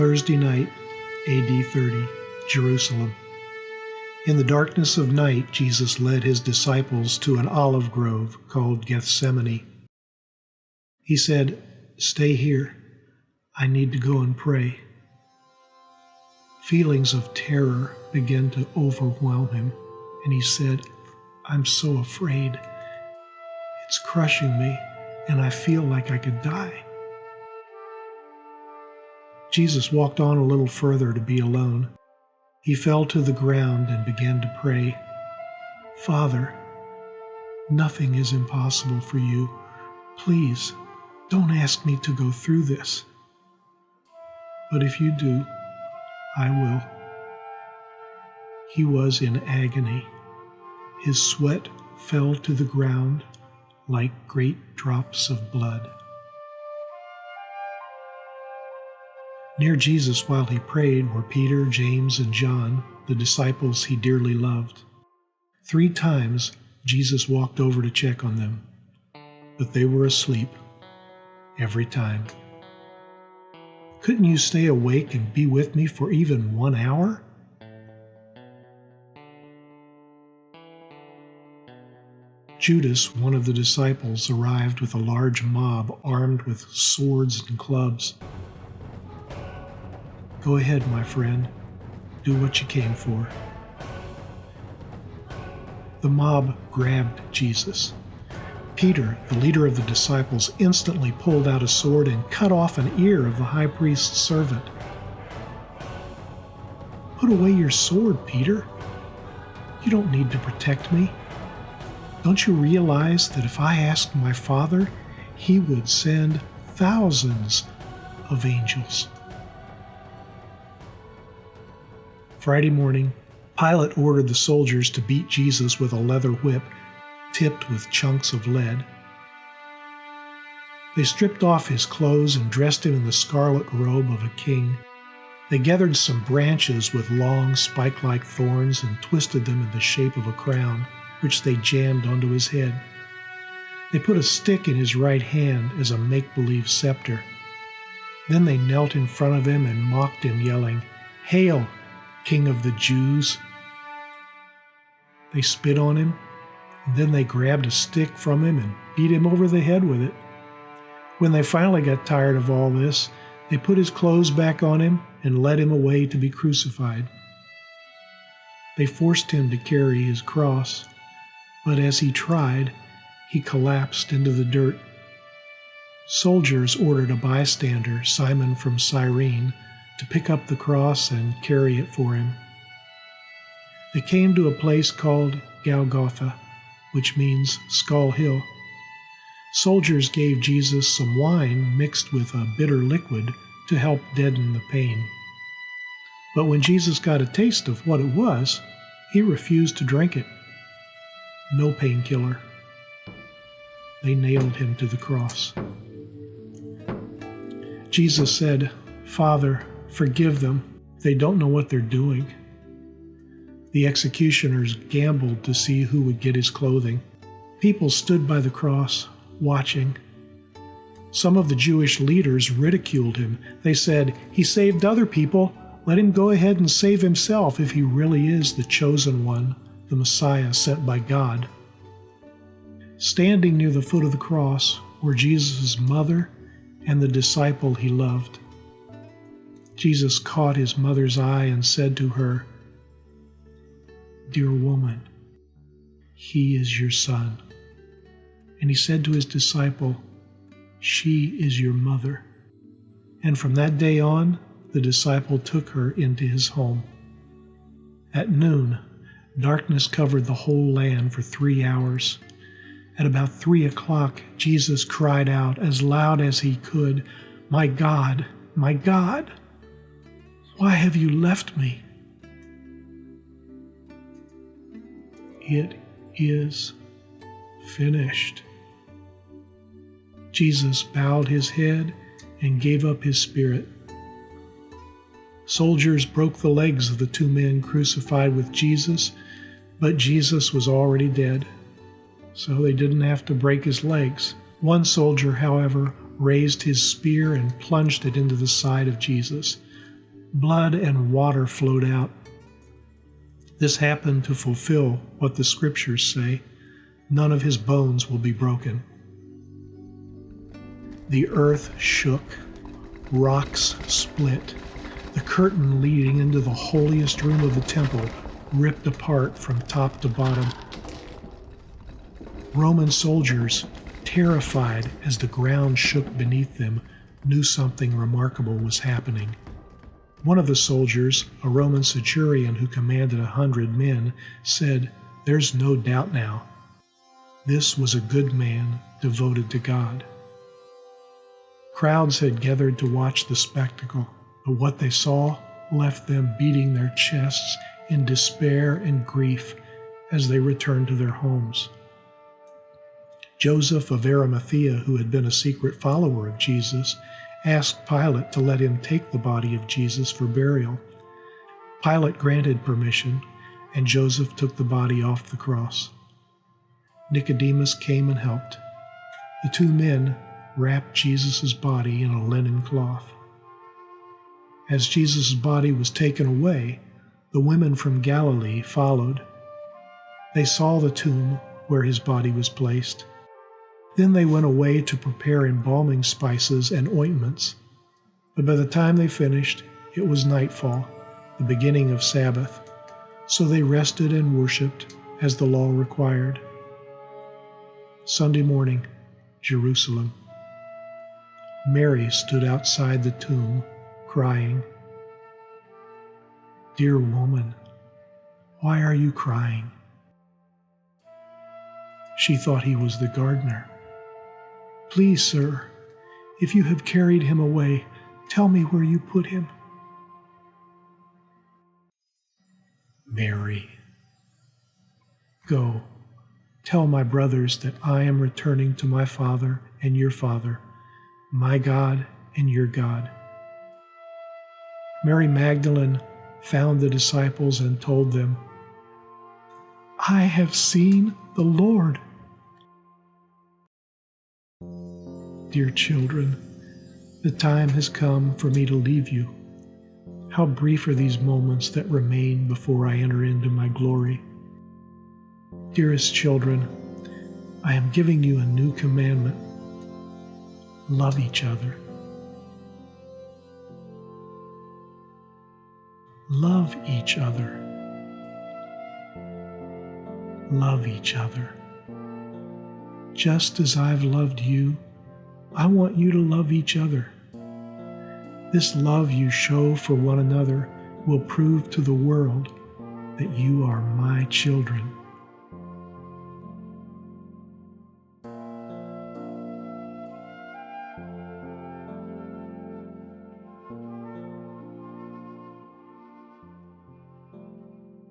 Thursday night, AD 30, Jerusalem. In the darkness of night, Jesus led his disciples to an olive grove called Gethsemane. He said, "Stay here. I need to go and pray." Feelings of terror began to overwhelm him, and he said, "I'm so afraid. It's crushing me, and I feel like I could die." Jesus walked on a little further to be alone. He fell to the ground and began to pray, "Father, nothing is impossible for you. Please, don't ask me to go through this. But if you do, I will." He was in agony. His sweat fell to the ground like great drops of blood. Near Jesus while he prayed were Peter, James, and John, the disciples he dearly loved. 3 times Jesus walked over to check on them, but they were asleep every time. "Couldn't you stay awake and be with me for even 1 hour?" Judas, one of the disciples, arrived with a large mob armed with swords and clubs. "Go ahead, my friend. Do what you came for." The mob grabbed Jesus. Peter, the leader of the disciples, instantly pulled out a sword and cut off an ear of the high priest's servant. "Put away your sword, Peter. You don't need to protect me. Don't you realize that if I asked my Father, he would send thousands of angels?" Friday morning, Pilate ordered the soldiers to beat Jesus with a leather whip tipped with chunks of lead. They stripped off his clothes and dressed him in the scarlet robe of a king. They gathered some branches with long spike-like thorns and twisted them in the shape of a crown, which they jammed onto his head. They put a stick in his right hand as a make-believe scepter. Then they knelt in front of him and mocked him, yelling, "Hail, King of the Jews!" They spit on him, and then they grabbed a stick from him and beat him over the head with it. When they finally got tired of all this, they put his clothes back on him and led him away to be crucified. They forced him to carry his cross, but as he tried, he collapsed into the dirt. Soldiers ordered a bystander, Simon from Cyrene, to pick up the cross and carry it for him. They came to a place called Golgotha, which means Skull Hill. Soldiers gave Jesus some wine mixed with a bitter liquid to help deaden the pain. But when Jesus got a taste of what it was, he refused to drink it. No painkiller. They nailed him to the cross. Jesus said, "Father, forgive them. They don't know what they're doing." The executioners gambled to see who would get his clothing. People stood by the cross, watching. Some of the Jewish leaders ridiculed him. They said, "He saved other people. Let him go ahead and save himself if he really is the chosen one, the Messiah sent by God." Standing near the foot of the cross were Jesus' mother and the disciple he loved. Jesus caught his mother's eye and said to her, "Dear woman, he is your son." And he said to his disciple, "She is your mother." And from that day on, the disciple took her into his home. At noon, darkness covered the whole land for 3 hours. At about 3 o'clock, Jesus cried out as loud as he could, my God, why have you left me?" It is finished. Jesus bowed his head and gave up his spirit. Soldiers broke the legs of the 2 men crucified with Jesus, but Jesus was already dead, so they didn't have to break his legs. One soldier, however, raised his spear and plunged it into the side of Jesus. Blood and water flowed out. This happened to fulfill what the scriptures say, none of his bones will be broken. The earth shook, rocks split, the curtain leading into the holiest room of the temple ripped apart from top to bottom. Roman soldiers, terrified as the ground shook beneath them, knew something remarkable was happening. One of the soldiers, a Roman centurion who commanded 100 men, said, "There's no doubt now. This was a good man devoted to God." Crowds had gathered to watch the spectacle, but what they saw left them beating their chests in despair and grief as they returned to their homes. Joseph of Arimathea, who had been a secret follower of Jesus, asked Pilate to let him take the body of Jesus for burial. Pilate granted permission, and Joseph took the body off the cross. Nicodemus came and helped. The two men wrapped Jesus' body in a linen cloth. As Jesus' body was taken away, the women from Galilee followed. They saw the tomb where his body was placed. Then they went away to prepare embalming spices and ointments. But by the time they finished, it was nightfall, the beginning of Sabbath. So they rested and worshiped as the law required. Sunday morning, Jerusalem. Mary stood outside the tomb, crying. "Dear woman, why are you crying?" She thought he was the gardener. "Please, sir, if you have carried him away, tell me where you put him." Mary. "Go, tell my brothers that I am returning to my Father and your Father, my God and your God." Mary Magdalene found the disciples and told them, "I have seen the Lord." Dear children, the time has come for me to leave you. How brief are these moments that remain before I enter into my glory. Dearest children, I am giving you a new commandment. Love each other. Love each other. Love each other. Just as I've loved you, I want you to love each other. This love you show for one another will prove to the world that you are my children.